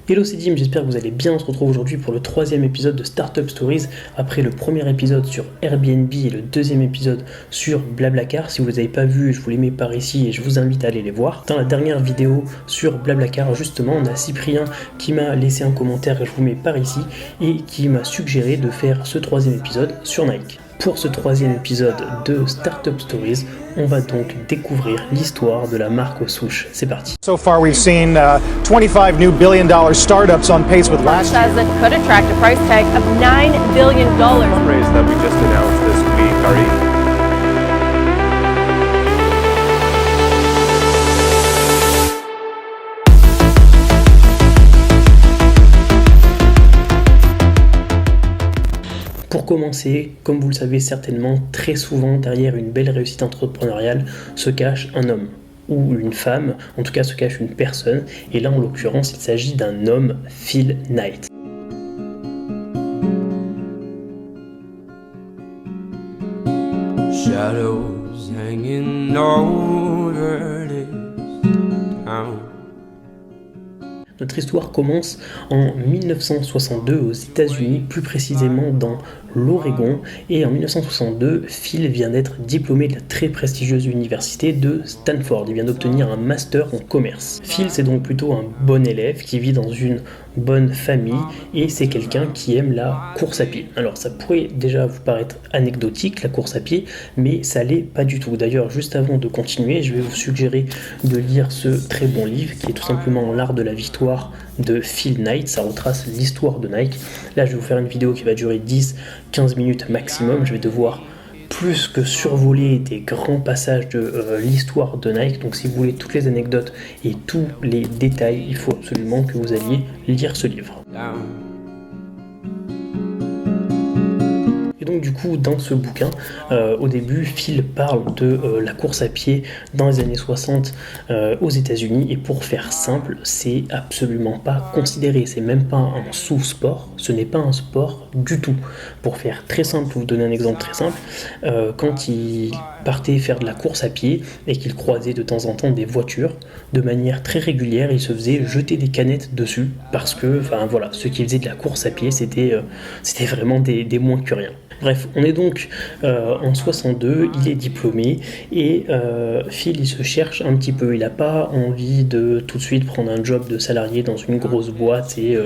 Hello, c'est Dim, j'espère que vous allez bien. On se retrouve aujourd'hui pour le 3e épisode de Startup Stories, après le premier épisode sur Airbnb et le 2e épisode sur Blablacar. Si vous ne les avez pas vus, je vous les mets par ici et je vous invite à aller les voir. Dans la dernière vidéo sur Blablacar, justement, on a Cyprien qui m'a laissé un commentaire que je vous mets par ici et qui m'a suggéré de faire ce 3e épisode sur Nike. Pour ce 3e épisode de Startup Stories, on va donc découvrir l'histoire de la marque aux souches. C'est parti. So far we've seen 25 new billion-dollar startups on pace with last year. Says it could attract a price tag of $9 billion. Fundraise that we just announced this week are Pour commencer, comme vous le savez certainement, très souvent derrière une belle réussite entrepreneuriale se cache un homme ou une femme, en tout cas se cache une personne, et là en l'occurrence il s'agit d'un homme, Phil Knight. Shadows hanging over this town. Notre histoire commence en 1962 aux États-Unis, plus précisément dans l'Oregon, et en 1962, Phil vient d'être diplômé de la très prestigieuse université de Stanford. Il vient d'obtenir un master en commerce. Phil, c'est donc plutôt un bon élève qui vit dans une bonne famille et c'est quelqu'un qui aime la course à pied. Alors ça pourrait déjà vous paraître anecdotique, la course à pied, mais ça l'est pas du tout. D'ailleurs, juste avant de continuer, je vais vous suggérer de lire ce très bon livre qui est tout simplement L'art de la victoire de Phil Knight. Ça retrace l'histoire de Nike. Là, je vais vous faire une vidéo qui va durer 10-15 minutes maximum. Je vais devoir plus que survoler des grands passages de l'histoire de Nike. Donc si vous voulez toutes les anecdotes et tous les détails, il faut absolument que vous alliez lire ce livre. Et donc du coup, dans ce bouquin, au début, Phil parle de la course à pied dans les années 60 aux États-Unis. Et pour faire simple, c'est absolument pas considéré. C'est même pas un sous-sport. Ce n'est pas un sport du tout. Pour faire très simple, vous donner un exemple très simple. Quand il partait faire de la course à pied et qu'il croisait de temps en temps des voitures, de manière très régulière, il se faisait jeter des canettes dessus parce que, enfin voilà, ceux qui faisaient de la course à pied, c'était vraiment des moins que rien. Bref, on est donc en 62, il est diplômé et Phil il se cherche un petit peu, il n'a pas envie de tout de suite prendre un job de salarié dans une grosse boîte et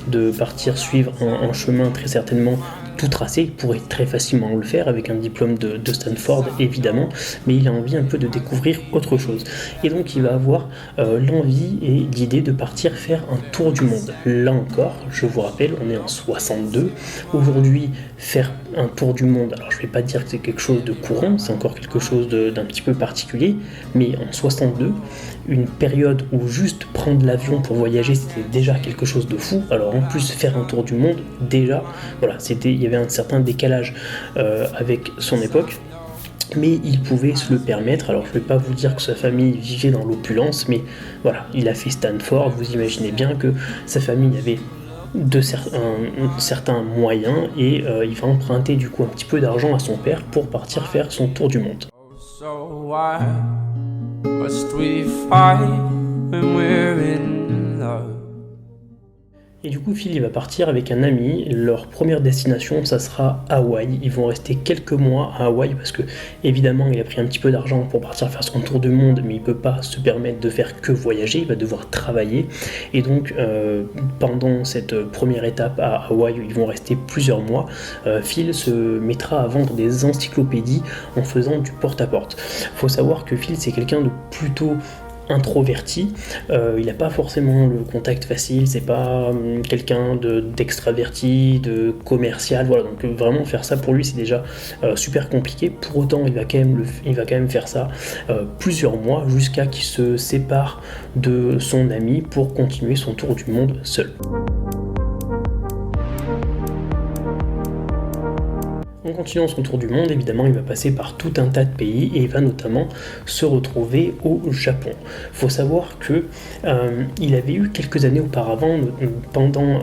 de partir suivre un chemin très certainement tout tracé. Il pourrait très facilement le faire avec un diplôme de Stanford évidemment, mais il a envie un peu de découvrir autre chose. Et donc il va avoir l'envie et l'idée de partir faire un tour du monde. Là encore, je vous rappelle, on est en 62. Aujourd'hui, faire un tour du monde, alors je ne vais pas dire que c'est quelque chose de courant, c'est encore quelque chose d'un petit peu particulier, mais en 62, une période où juste prendre l'avion pour voyager, c'était déjà quelque chose de fou. Alors en plus, faire un tour du monde, déjà, voilà, il y avait un certain décalage avec son époque. Mais il pouvait se le permettre. Alors je ne vais pas vous dire que sa famille vivait dans l'opulence, mais voilà, il a fait Stanford, vous imaginez bien que sa famille avait certains moyens et il va emprunter du coup un petit peu d'argent à son père pour partir faire son tour du monde. So why must we fight when we're in love? Et du coup, Phil il va partir avec un ami. Leur première destination, ça sera Hawaï. Ils vont rester quelques mois à Hawaï parce que, évidemment, il a pris un petit peu d'argent pour partir faire son tour du monde, mais il ne peut pas se permettre de faire que voyager. Il va devoir travailler. Et donc, pendant cette première étape à Hawaï, où ils vont rester plusieurs mois, Phil se mettra à vendre des encyclopédies en faisant du porte-à-porte. Il faut savoir que Phil, c'est quelqu'un de plutôt introverti, il n'a pas forcément le contact facile, c'est pas quelqu'un d'extraverti, de commercial, voilà, donc vraiment faire ça pour lui c'est déjà super compliqué. Pour autant il va quand même faire ça plusieurs mois jusqu'à qu'il se sépare de son ami pour continuer son tour du monde seul. En continuant son tour du monde, évidemment, il va passer par tout un tas de pays et il va notamment se retrouver au Japon. Il faut savoir que il avait eu quelques années auparavant, pendant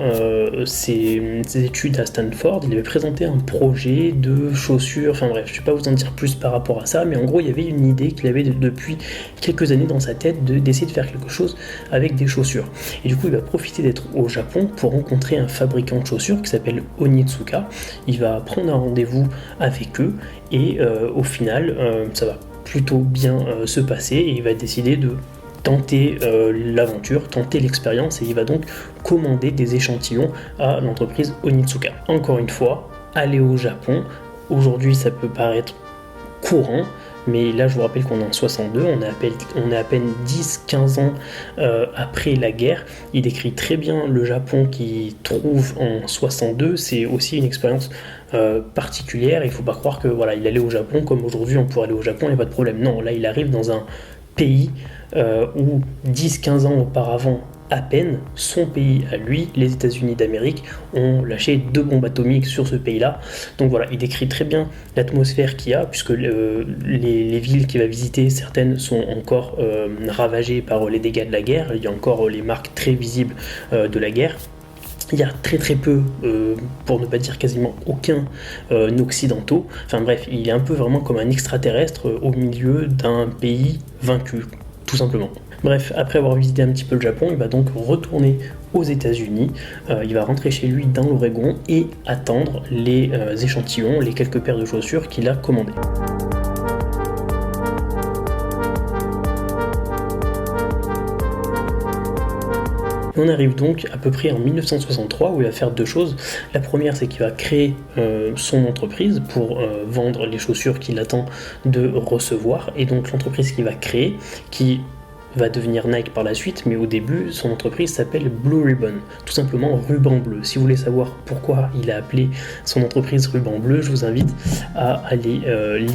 ses études à Stanford, il avait présenté un projet de chaussures, enfin bref, je ne vais pas vous en dire plus par rapport à ça, mais en gros, il y avait une idée qu'il avait depuis quelques années dans sa tête d'essayer de faire quelque chose avec des chaussures. Et du coup, il va profiter d'être au Japon pour rencontrer un fabricant de chaussures qui s'appelle Onitsuka. Il va prendre un rendez-vous avec eux et au final, ça va plutôt bien se passer et il va décider de tenter l'aventure, tenter l'expérience et il va donc commander des échantillons à l'entreprise Onitsuka. Encore une fois, aller au Japon, aujourd'hui ça peut paraître courant, mais là je vous rappelle qu'on est en 62, on est à peine 10-15 ans après la guerre. Il décrit très bien le Japon qu'il trouve en 62, c'est aussi une expérience particulière. Il ne faut pas croire que voilà, il allait au Japon comme aujourd'hui on pourrait aller au Japon, il n'y a pas de problème. Non, là il arrive dans un pays où 10-15 ans auparavant, à peine, son pays à lui, les États-Unis d'Amérique, ont lâché 2 bombes atomiques sur ce pays-là. Donc voilà, il décrit très bien l'atmosphère qu'il y a, puisque les villes qu'il va visiter, certaines sont encore ravagées par les dégâts de la guerre. Il y a encore les marques très visibles de la guerre. Il y a très peu, pour ne pas dire quasiment aucun occidentaux. Enfin bref, il est un peu vraiment comme un extraterrestre au milieu d'un pays vaincu, tout simplement. Bref, après avoir visité un petit peu le Japon, il va donc retourner aux États-Unis. Il va rentrer chez lui dans l'Oregon et attendre les échantillons, les quelques paires de chaussures qu'il a commandées. On arrive donc à peu près en 1963 où il va faire 2 choses. La première, c'est qu'il va créer son entreprise pour vendre les chaussures qu'il attend de recevoir. Et donc l'entreprise qu'il va créer, qui va devenir Nike par la suite, mais au début, son entreprise s'appelle Blue Ribbon, tout simplement ruban bleu. Si vous voulez savoir pourquoi il a appelé son entreprise ruban bleu, je vous invite à aller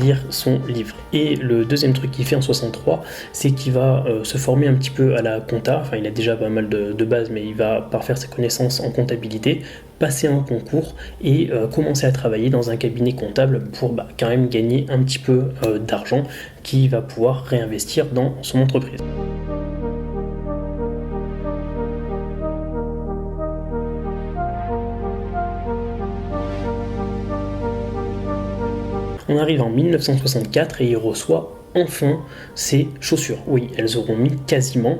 lire son livre. Et le deuxième truc qu'il fait en 63, c'est qu'il va se former un petit peu à la compta, enfin il a déjà pas mal de bases, mais il va parfaire ses connaissances en comptabilité, passer un concours et commencer à travailler dans un cabinet comptable pour quand même gagner un petit peu d'argent qu'il va pouvoir réinvestir dans son entreprise. On arrive en 1964 et il reçoit enfin ses chaussures. Oui, elles auront mis quasiment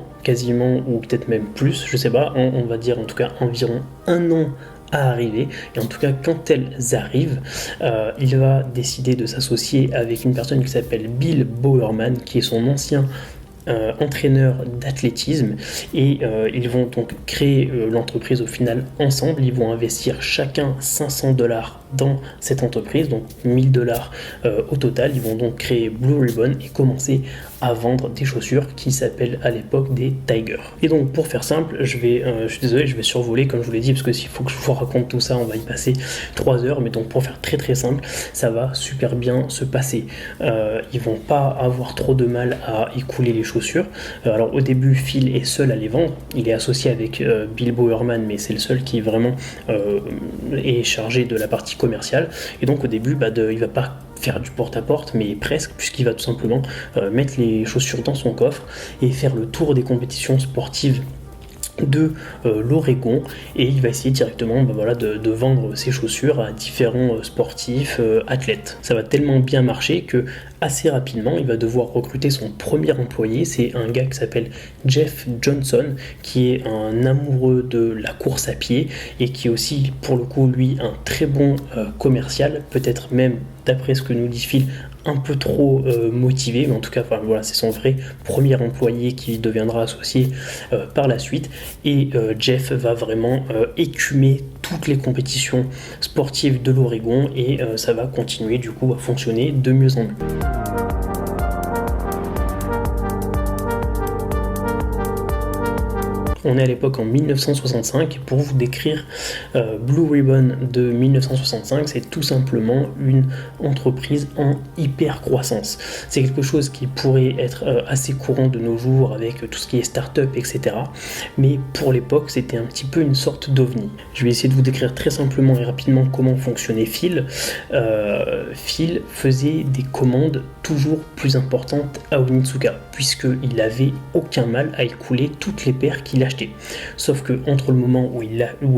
ou peut-être même plus, je sais pas, on va dire en tout cas environ 1 an à arriver. Et en tout cas, quand elles arrivent, il va décider de s'associer avec une personne qui s'appelle Bill Bowerman, qui est son ancien entraîneur d'athlétisme, et ils vont donc créer l'entreprise au final ensemble. Ils vont investir chacun $500 dans cette entreprise, donc $1000 au total. Ils vont donc créer Blue Ribbon et commencer à vendre des chaussures qui s'appellent à l'époque des Tiger. Et donc pour faire simple, je suis désolé, je vais survoler comme je vous l'ai dit, parce que s'il faut que je vous raconte tout ça, on va y passer 3 heures, mais donc pour faire très simple, ça va super bien se passer. Ils vont pas avoir trop de mal à écouler les chaussures. Alors au début, Phil est seul à les vendre, il est associé avec Bill Bowerman, mais c'est le seul qui vraiment est chargé de la partie commerciale. Et donc au début, il va pas faire du porte-à-porte, mais presque, puisqu'il va tout simplement mettre les chaussures dans son coffre et faire le tour des compétitions sportives de l'Oregon, et il va essayer directement de vendre ses chaussures à différents sportifs, athlètes. Ça va tellement bien marcher que assez rapidement il va devoir recruter son premier employé. C'est un gars qui s'appelle Jeff Johnson, qui est un amoureux de la course à pied et qui est aussi pour le coup lui un très bon commercial, peut-être même d'après ce que nous dit Phil un peu trop motivé, mais en tout cas c'est son vrai premier employé qui deviendra associé par la suite. Et Jeff va vraiment écumer toutes les compétitions sportives de l'Oregon, et ça va continuer du coup à fonctionner de mieux en mieux. On est à l'époque en 1965. Pour vous décrire Blue Ribbon de 1965, c'est tout simplement une entreprise en hyper croissance. C'est quelque chose qui pourrait être assez courant de nos jours avec tout ce qui est start-up, etc. Mais pour l'époque, c'était un petit peu une sorte d'ovni. Je vais essayer de vous décrire très simplement et rapidement comment fonctionnait Phil. Phil faisait des commandes toujours plus importantes à Onitsuka, puisqu'il avait aucun mal à écouler toutes les paires qu'il achetait. Sauf que entre le moment où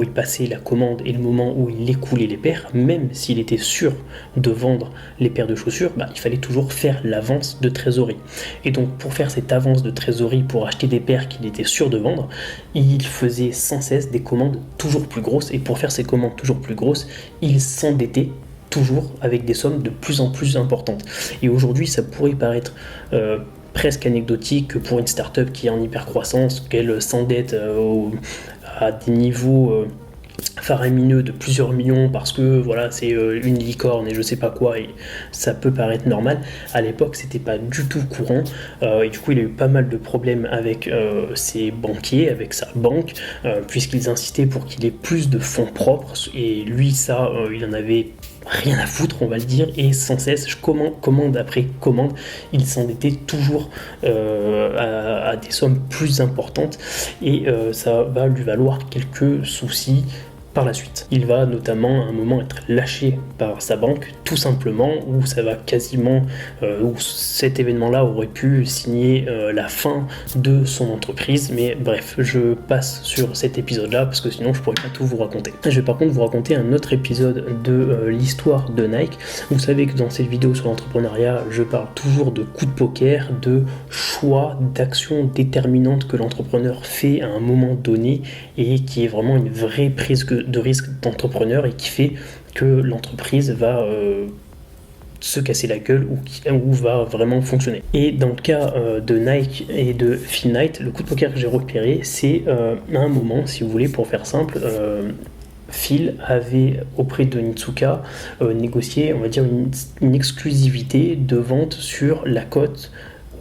il passait la commande et le moment où il écoulait les paires, même s'il était sûr de vendre les paires de chaussures, il fallait toujours faire l'avance de trésorerie. Et donc pour faire cette avance de trésorerie pour acheter des paires qu'il était sûr de vendre, il faisait sans cesse des commandes toujours plus grosses, et pour faire ces commandes toujours plus grosses, il s'endettait toujours avec des sommes de plus en plus importantes. Et aujourd'hui, ça pourrait paraître presque anecdotique que pour une start-up qui est en hyper croissance, qu'elle s'endette à des niveaux faramineux de plusieurs millions parce que voilà, c'est une licorne et je sais pas quoi, et ça peut paraître normal. À l'époque, c'était pas du tout courant, et du coup il a eu pas mal de problèmes avec ses banquiers, avec sa banque, puisqu'ils insistaient pour qu'il ait plus de fonds propres, et lui ça il en avait rien à foutre, on va le dire, et sans cesse, commande après commande, il s'endettait toujours à des sommes plus importantes, et ça va lui valoir quelques soucis par la suite. Il va notamment à un moment être lâché par sa banque, tout simplement, où ça va quasiment, où cet événement-là aurait pu signer la fin de son entreprise. Mais bref, je passe sur cet épisode-là parce que sinon je pourrais pas tout vous raconter. Je vais par contre vous raconter un autre épisode de l'histoire de Nike. Vous savez que dans cette vidéo sur l'entrepreneuriat, je parle toujours de coups de poker, de choix, d'actions déterminantes que l'entrepreneur fait à un moment donné et qui est vraiment une vraie prise de risque d'entrepreneur et qui fait que l'entreprise va se casser la gueule ou va vraiment fonctionner. Et dans le cas de Nike et de Phil Knight, le coup de poker que j'ai repéré, c'est à un moment, si vous voulez, pour faire simple, Phil avait auprès de Onitsuka négocié, on va dire, une exclusivité de vente sur la côte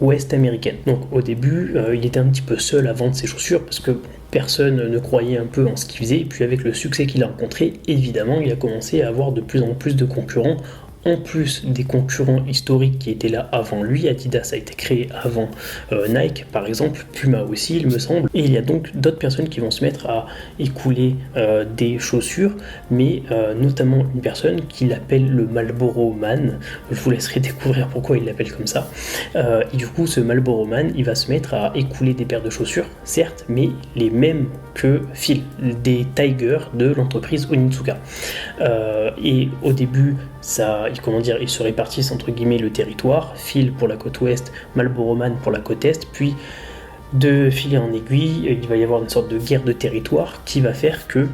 ouest américaine. Donc au début, il était un petit peu seul à vendre ses chaussures parce que personne ne croyait un peu en ce qu'il faisait, et puis avec le succès qu'il a rencontré, évidemment, il a commencé à avoir de plus en plus de concurrents, en plus des concurrents historiques qui étaient là avant lui. Adidas a été créé avant Nike, par exemple, Puma aussi, il me semble, et il y a donc d'autres personnes qui vont se mettre à écouler des chaussures, mais notamment une personne qu'il appelle le Marlboro Man. Je vous laisserai découvrir pourquoi il l'appelle comme ça. Et du coup, ce Marlboro Man, il va se mettre à écouler des paires de chaussures, certes, mais les mêmes que Phil, des Tiger de l'entreprise Onitsuka. Et au début, ils se répartissent entre guillemets le territoire, Phil pour la côte ouest, Marlboro Man pour la côte est, puis de fil en aiguille, il va y avoir une sorte de guerre de territoire qui va faire que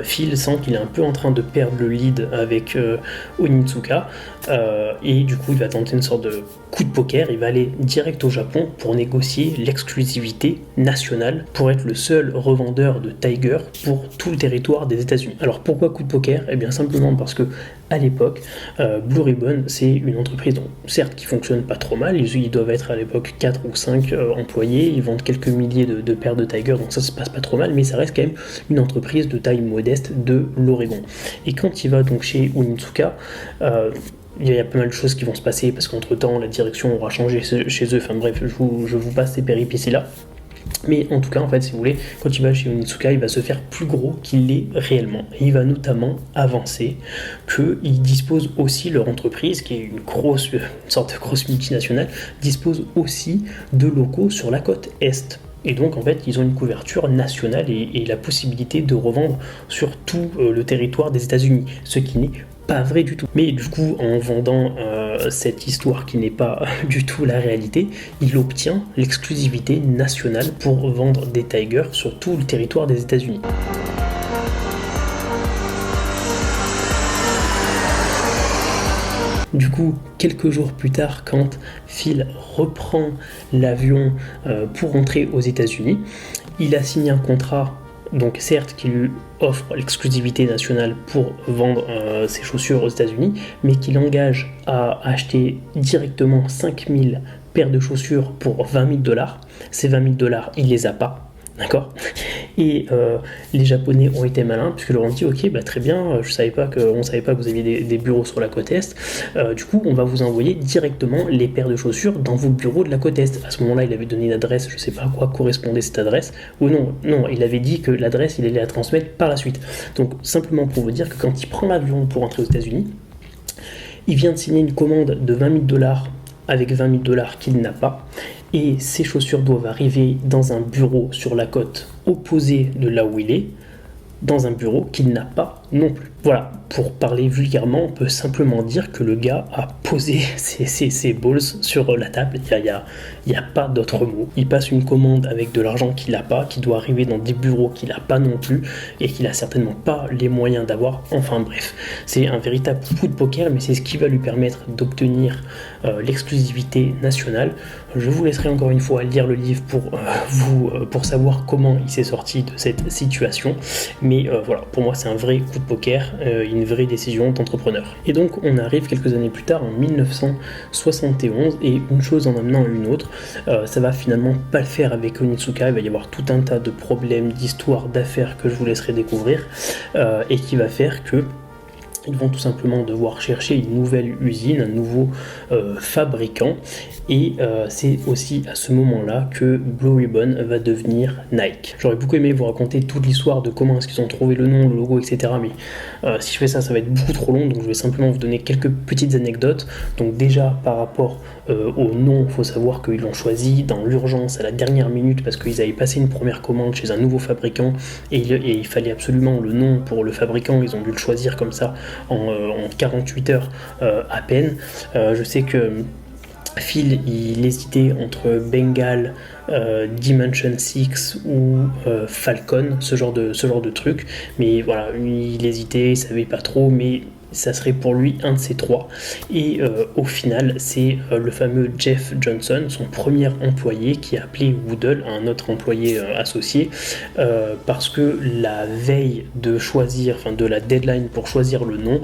Phil sent qu'il est un peu en train de perdre le lead avec Onitsuka, et du coup il va tenter une sorte de coup de poker. Il va aller direct au Japon pour négocier l'exclusivité nationale pour être le seul revendeur de Tiger pour tout le territoire des États-Unis. Alors pourquoi coup de poker ? Eh bien simplement parce que à l'époque, Blue Ribbon, c'est une entreprise donc, certes qui fonctionne pas trop mal, ils doivent être à l'époque 4 ou 5 employés, ils vendent quelques milliers de paires de Tiger, donc ça se passe pas trop mal, mais ça reste quand même une entreprise de taille modeste de l'Oregon. Et quand il va donc chez Onitsuka, il y a pas mal de choses qui vont se passer parce qu'entre temps la direction aura changé chez eux, enfin bref, je vous passe ces péripéties là. Mais en tout cas, en fait, si vous voulez, quand il va chez Onitsuka, il va se faire plus gros qu'il l'est réellement. Et il va notamment avancer qu'ils disposent aussi, leur entreprise, qui est une sorte de grosse multinationale, dispose aussi de locaux sur la côte Est. Et donc, en fait, ils ont une couverture nationale et la possibilité de revendre sur tout le territoire des États-Unis, ce qui n'est pas vrai du tout. Mais du coup, en vendant cette histoire qui n'est pas du tout la réalité, il obtient l'exclusivité nationale pour vendre des Tiger sur tout le territoire des États-Unis. Du coup, quelques jours plus tard, quand Phil reprend l'avion pour rentrer aux États-Unis, il a signé un contrat, donc certes qui lui offre l'exclusivité nationale pour vendre ses chaussures aux États-Unis, mais qui l'engage à acheter directement 5000 paires de chaussures pour $20 000. Ces $20 000, il les a pas. D'accord. Et les Japonais ont été malins puisque leur ont dit ok très bien, on savait pas que vous aviez des bureaux sur la côte est, du coup on va vous envoyer directement les paires de chaussures dans vos bureaux de la côte est. À ce moment-là il avait donné une adresse, je sais pas à quoi correspondait cette adresse, ou non, il avait dit que l'adresse il allait la transmettre par la suite. Donc simplement pour vous dire que quand il prend l'avion pour rentrer aux États-Unis, il vient de signer une commande de $20,000 avec $20,000 qu'il n'a pas, et ses chaussures doivent arriver dans un bureau sur la côte opposée de là où il est, dans un bureau qu'il n'a pas non plus. Voilà, pour parler vulgairement, on peut simplement dire que le gars a posé ses balls sur la table. Il n'y a pas d'autre mot. Il passe une commande avec de l'argent qu'il n'a pas, qui doit arriver dans des bureaux qu'il n'a pas non plus, et qu'il n'a certainement pas les moyens d'avoir. Enfin bref, c'est un véritable coup de poker, mais c'est ce qui va lui permettre d'obtenir l'exclusivité nationale. Je vous laisserai encore une fois lire le livre pour savoir comment il s'est sorti de cette situation. Mais voilà, pour moi c'est un vrai coup de poker, une vraie décision d'entrepreneur. Et donc on arrive quelques années plus tard, en 1971, et une chose en amenant une autre, ça va finalement pas le faire avec Onitsuka. Il va y avoir tout un tas de problèmes, d'histoires, d'affaires que je vous laisserai découvrir, et qui va faire que ils vont tout simplement devoir chercher une nouvelle usine, un nouveau fabricant, et c'est aussi à ce moment-là que Blue Ribbon va devenir Nike. J'aurais beaucoup aimé vous raconter toute l'histoire de comment est-ce qu'ils ont trouvé le nom, le logo, etc. Mais si je fais ça, ça va être beaucoup trop long, donc je vais simplement vous donner quelques petites anecdotes. Donc déjà, par rapport au nom, il faut savoir qu'ils l'ont choisi dans l'urgence, à la dernière minute, parce qu'ils avaient passé une première commande chez un nouveau fabricant, et il fallait absolument le nom pour le fabricant. Ils ont dû le choisir comme ça en 48 heures à peine. Je sais que Phil, il hésitait entre Bengal, Dimension 6 ou Falcon, ce genre de truc, mais voilà, il hésitait, il savait pas trop, mais ça serait pour lui un de ces trois. Et au final, c'est le fameux Jeff Johnson, son premier employé, qui a appelé Woodle, un autre employé associé, parce que la veille de la deadline pour choisir le nom,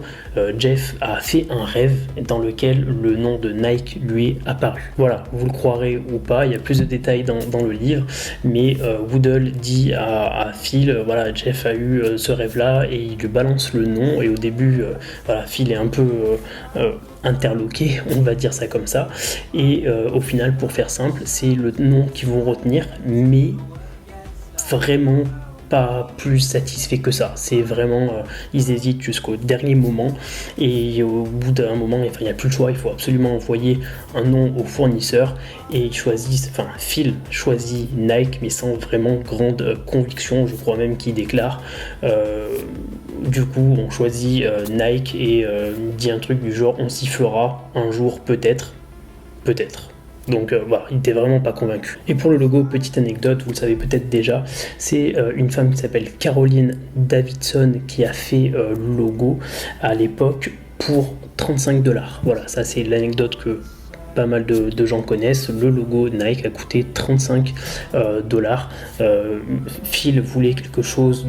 Jeff a fait un rêve dans lequel le nom de Nike lui est apparu. Voilà, vous le croirez ou pas, il y a plus de détails dans le livre, mais Woodle dit à Phil, voilà, Jeff a eu ce rêve-là, et il lui balance le nom, et au début, voilà, Phil est un peu interloqué, on va dire ça comme ça, et au final, pour faire simple, c'est le nom qu'ils vont retenir, mais vraiment pas plus satisfait que ça. C'est vraiment, ils hésitent jusqu'au dernier moment, et au bout d'un moment, il n'y a plus le choix, il faut absolument envoyer un nom au fournisseur, et Phil choisit Nike, mais sans vraiment grande conviction. Je crois même qu'il déclare du coup on choisit Nike, et dit un truc du genre on s'y fera un jour peut-être. Donc voilà, il n'était vraiment pas convaincu. Et pour le logo, petite anecdote, vous le savez peut-être déjà, c'est une femme qui s'appelle Caroline Davidson qui a fait le logo à l'époque pour $35. Voilà, ça c'est l'anecdote que pas mal de gens connaissent. Le logo Nike a coûté $35. Phil voulait quelque chose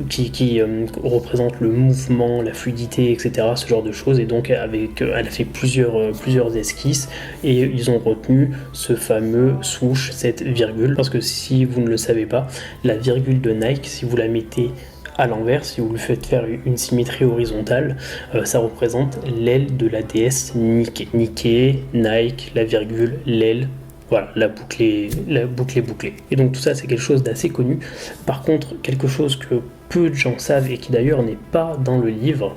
qui représente le mouvement, la fluidité, etc., ce genre de choses, et donc elle a fait plusieurs esquisses, et ils ont retenu ce fameux swoosh, cette virgule, parce que si vous ne le savez pas, la virgule de Nike, si vous la mettez à l'envers, si vous lui faites faire une symétrie horizontale, ça représente l'aile de la déesse Nike. Nike, la virgule, l'aile, voilà, la boucle est bouclée. Et donc tout ça, c'est quelque chose d'assez connu. Par contre, quelque chose que peu de gens savent, et qui d'ailleurs n'est pas dans le livre,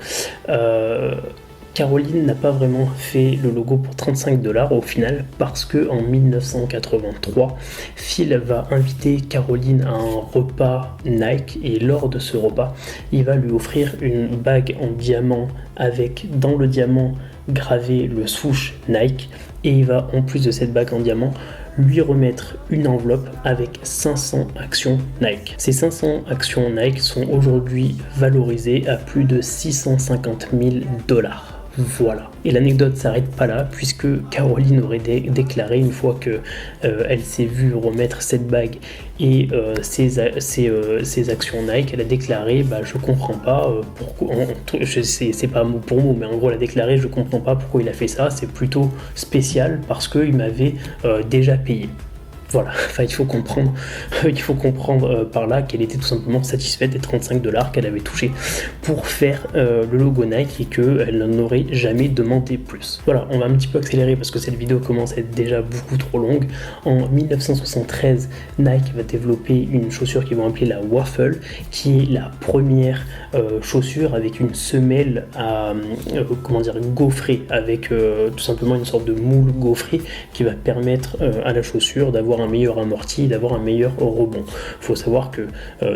Caroline n'a pas vraiment fait le logo pour $35 au final, parce que en 1983, Phil va inviter Caroline à un repas Nike, et lors de ce repas, il va lui offrir une bague en diamant avec dans le diamant gravé le swoosh Nike, et il va, en plus de cette bague en diamant, lui remettre une enveloppe avec 500 actions Nike. Ces 500 actions Nike sont aujourd'hui valorisées à plus de $650 000. Voilà. Et l'anecdote s'arrête pas là, puisque Caroline aurait déclaré, une fois que elle s'est vue remettre cette bague et ses actions Nike, elle a déclaré je comprends pas pourquoi, c'est pas mot pour mot, mais en gros elle a déclaré je comprends pas pourquoi il a fait ça, c'est plutôt spécial parce qu'il m'avait déjà payé. Voilà, enfin il faut comprendre par là qu'elle était tout simplement satisfaite des $35 qu'elle avait touché pour faire le logo Nike et qu'elle n'en aurait jamais demandé plus. Voilà, on va un petit peu accélérer parce que cette vidéo commence à être déjà beaucoup trop longue. En 1973, Nike va développer une chaussure qu'ils vont appeler la Waffle, qui est la première chaussure avec une semelle à gaufrée, avec tout simplement une sorte de moule gaufré qui va permettre à la chaussure d'avoir un meilleur amorti, d'avoir un meilleur rebond. Il faut savoir que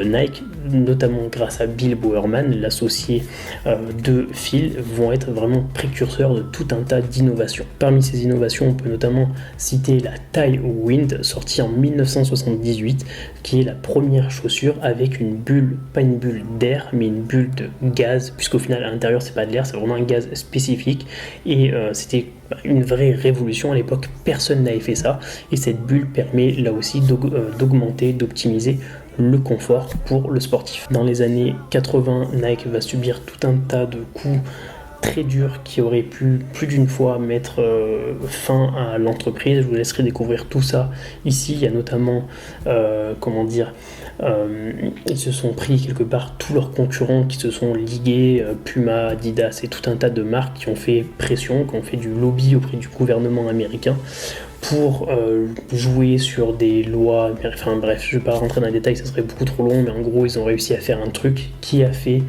Nike, notamment grâce à Bill Bowerman, l'associé de Phil, vont être vraiment précurseurs de tout un tas d'innovations. Parmi ces innovations, on peut notamment citer la Tailwind, sortie en 1978, qui est la première chaussure avec une bulle, pas une bulle d'air, mais une bulle de gaz, puisqu'au final à l'intérieur c'est pas de l'air, c'est vraiment un gaz spécifique, et c'était une vraie révolution. À l'époque, personne n'avait fait ça, et cette bulle permet là aussi d'augmenter, d'optimiser le confort pour le sportif. Dans les années 80, Nike va subir tout un tas de coups très durs qui auraient pu plus d'une fois mettre fin à l'entreprise. Je vous laisserai découvrir tout ça ici. Il y a notamment ils se sont pris quelque part tous leurs concurrents qui se sont ligués, Puma, Adidas et tout un tas de marques qui ont fait pression, qui ont fait du lobby auprès du gouvernement américain pour jouer sur des lois, enfin bref, je ne vais pas rentrer dans les détails, ça serait beaucoup trop long, mais en gros ils ont réussi à faire un truc qui a fait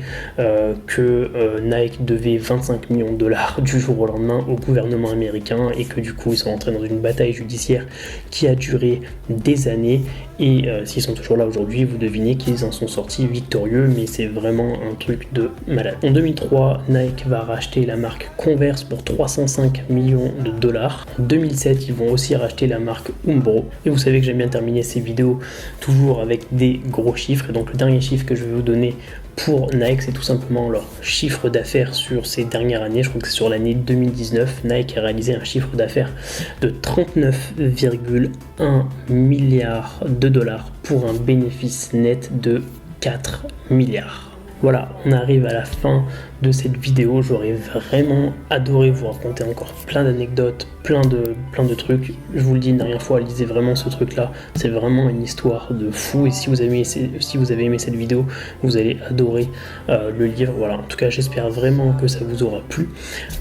que Nike devait $25 millions du jour au lendemain au gouvernement américain, et que du coup ils sont rentrés dans une bataille judiciaire qui a duré des années, et s'ils sont toujours là aujourd'hui, vous devinez qu'ils en sont sortis victorieux, mais c'est vraiment un truc de malade. En 2003, Nike va racheter la marque Converse pour $305 millions. En 2007, ils vont aussi racheter la marque Umbro, et vous savez que j'aime bien terminer ces vidéos toujours avec des gros chiffres, et donc le dernier chiffre que je vais vous donner pour Nike, c'est tout simplement leur chiffre d'affaires sur ces dernières années. Je crois que c'est sur l'année 2019, Nike a réalisé un chiffre d'affaires de $39,1 milliards pour un bénéfice net de 4 milliards. Voilà, on arrive à la fin de cette vidéo. J'aurais vraiment adoré vous raconter encore plein d'anecdotes, plein de trucs. Je vous le dis une dernière fois, lisez vraiment ce truc là, c'est vraiment une histoire de fou, et si vous avez aimé cette vidéo, vous allez adorer le livre. Voilà, en tout cas j'espère vraiment que ça vous aura plu.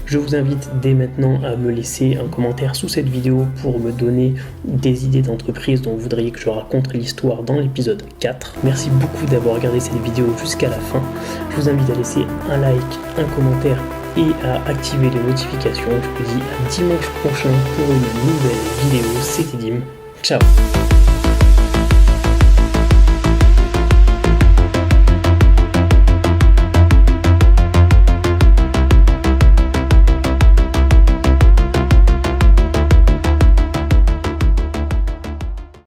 Je vous invite dès maintenant à me laisser un commentaire sous cette vidéo pour me donner des idées d'entreprise dont vous voudriez que je raconte l'histoire dans l'épisode 4. Merci beaucoup d'avoir regardé cette vidéo jusqu'à la fin. Je vous invite à laisser un like, un commentaire et à activer les notifications. Je vous dis à dimanche prochain pour une nouvelle vidéo. C'était Dim. Ciao.